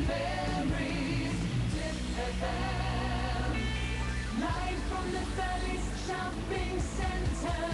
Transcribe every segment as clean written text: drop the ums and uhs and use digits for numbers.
memories. TippFM, live from the Valley's Shopping Centre.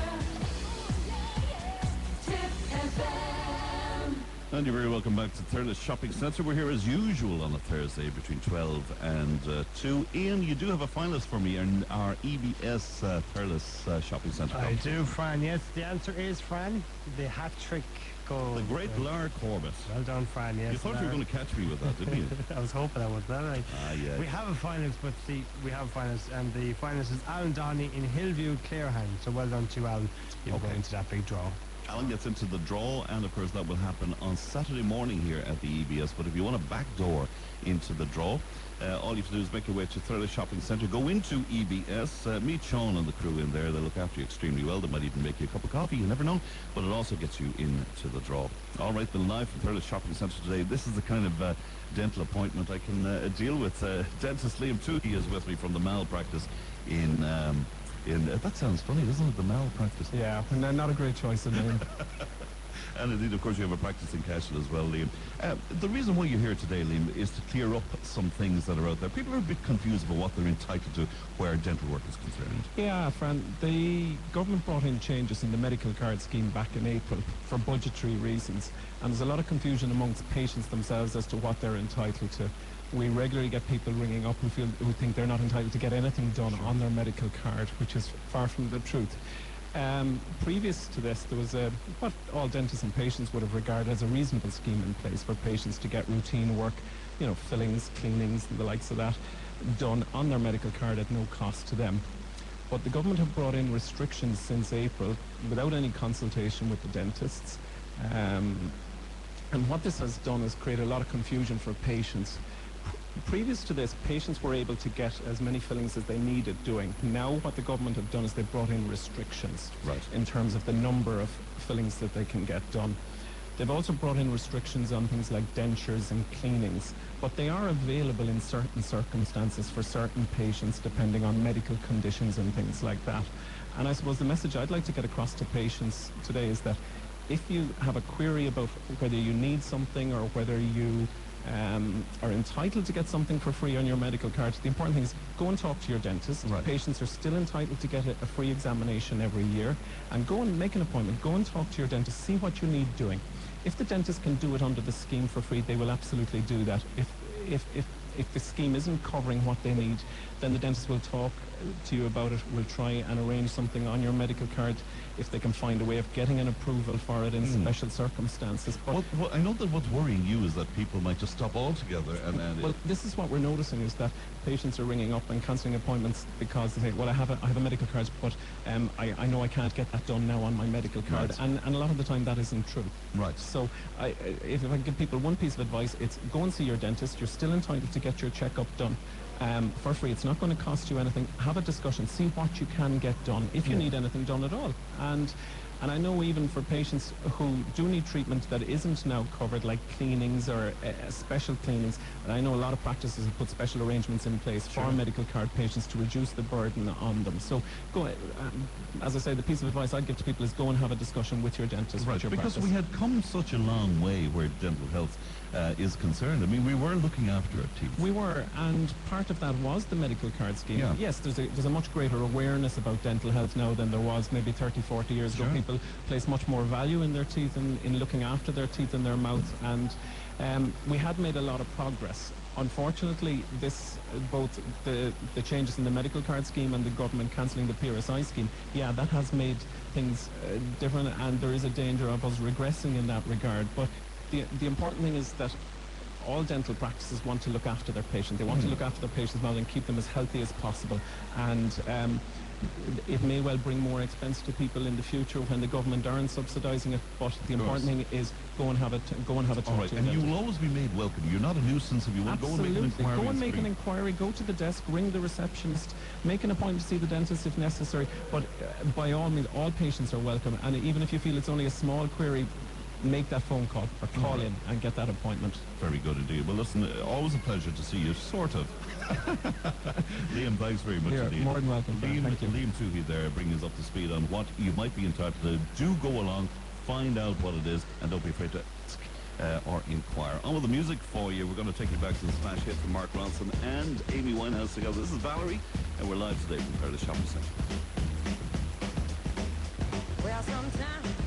TippFM. And you're very welcome back to Thurles Shopping Centre. We're here as usual on a Thursday between 12 and 2. Ian, you do have a finalist for me in our EBS Thurles Shopping Centre. I do, Fran. Yes, the answer is, Fran, the hat-trick goal. The great Lar Corbett. Well done, Fran, yes. You thought you were going to catch me with that, didn't you? I was hoping I would, but anyway. Yeah. We have a finalist, but see, we have a finalist, and the finalist is Alan Donny in Hillview, Clarehan. So well done to Alan. You'll go into that big draw. Alan gets into the draw, and of course that will happen on Saturday morning here at the EBS. But if you want a backdoor into the draw, all you have to do is make your way to Thurles Shopping Centre, go into EBS, meet Sean and the crew in there. They look after you extremely well. They might even make you a cup of coffee, you never know, but it also gets you into the draw. All right, then live from Thurles Shopping Centre today, this is the kind of dental appointment I can deal with. Dentist Liam Toohey is with me from the malpractice in that sounds funny, doesn't it? The malpractice. Yeah, and not a great choice of name. And indeed, of course, you have a practice in Cashel as well, Liam. The reason why you're here today, Liam, is to clear up some things that are out there. People are a bit confused about what they're entitled to where dental work is concerned. Yeah, Fran, the government brought in changes in the medical card scheme back in April for budgetary reasons, and there's a lot of confusion amongst patients themselves as to what they're entitled to. We regularly get people ringing up who think they're not entitled to get anything done on their medical card, which is far from the truth. Previous to this, there was what all dentists and patients would have regarded as a reasonable scheme in place for patients to get routine work, fillings, cleanings, and the likes of that, done on their medical card at no cost to them. But the government have brought in restrictions since April without any consultation with the dentists. And what this has done is create a lot of confusion for patients. Previous to this, patients were able to get as many fillings as they needed doing. Now what the government have done is they've brought in restrictions in terms of the number of fillings that they can get done. They've also brought in restrictions on things like dentures and cleanings, but they are available in certain circumstances for certain patients depending on medical conditions and things like that. And I suppose the message I'd like to get across to patients today is that if you have a query about whether you need something or whether you are entitled to get something for free on your medical card, the important thing is go and talk to your dentist. Patients are still entitled to get a free examination every year, and go and make an appointment. Go and talk to your dentist, see what you need doing. If the dentist can do it under the scheme for free, they will absolutely do that. If the scheme isn't covering what they need, then the dentist will talk to you about it, will try and arrange something on your medical card if they can find a way of getting an approval for it in special circumstances. But I know that what's worrying you is that people might just stop altogether. Well, this is what we're noticing, is that patients are ringing up and cancelling appointments because they say, well, I have a medical card, but I know I can't get that done now on my medical card. And a lot of the time that isn't true. Right. So if I can give people one piece of advice, it's go and see your dentist. You're still entitled to get your checkup done for free. It's not going to cost you anything. Have a discussion, see what you can get done, if you need anything done at all. And I know even for patients who do need treatment that isn't now covered, like cleanings or special cleanings, and I know a lot of practices have put special arrangements in place for medical card patients to reduce the burden on them. So go, as I say, the piece of advice I'd give to people is go and have a discussion with your dentist. Right, with your because practice. we had come such a long way where dental health is concerned. I mean, we were looking after our teeth. We were, and part of that was the medical card scheme. Yeah. Yes, there's a much greater awareness about dental health now than there was maybe 30, 40 years ago. People place much more value in their teeth and in looking after their teeth and their mouth, and we had made a lot of progress. Unfortunately, both the changes in the medical card scheme and the government cancelling the PRSI scheme, that has made things different, and there is a danger of us regressing in that regard. But the important thing is that all dental practices want to look after their patient. They want to look after their patient's mouth and keep them as healthy as possible. And it may well bring more expense to people in the future when the government aren't subsidising it. But the important thing is go and have a talk. All right, and you will always be made welcome. You're not a nuisance if you want to go and make an inquiry. Go and make an inquiry. Go to the desk. Ring the receptionist. Make an appointment to see the dentist if necessary. But by all means, all patients are welcome. And even if you feel it's only a small query, make that phone call or call in and get that appointment. Very good indeed. Well, listen, always a pleasure to see you, sort of. Liam, thanks very much indeed. More than welcome. Thank you. Liam Toohey there, bringing us up to speed on what you might be entitled to. Do go along, find out what it is, and don't be afraid to ask. or inquire. On with the music for you. We're going to take you back to the smash hit from Mark Ronson and Amy Winehouse together. This is Valerie, and we're live today from Paradise Shopping Centre. Well, sometimes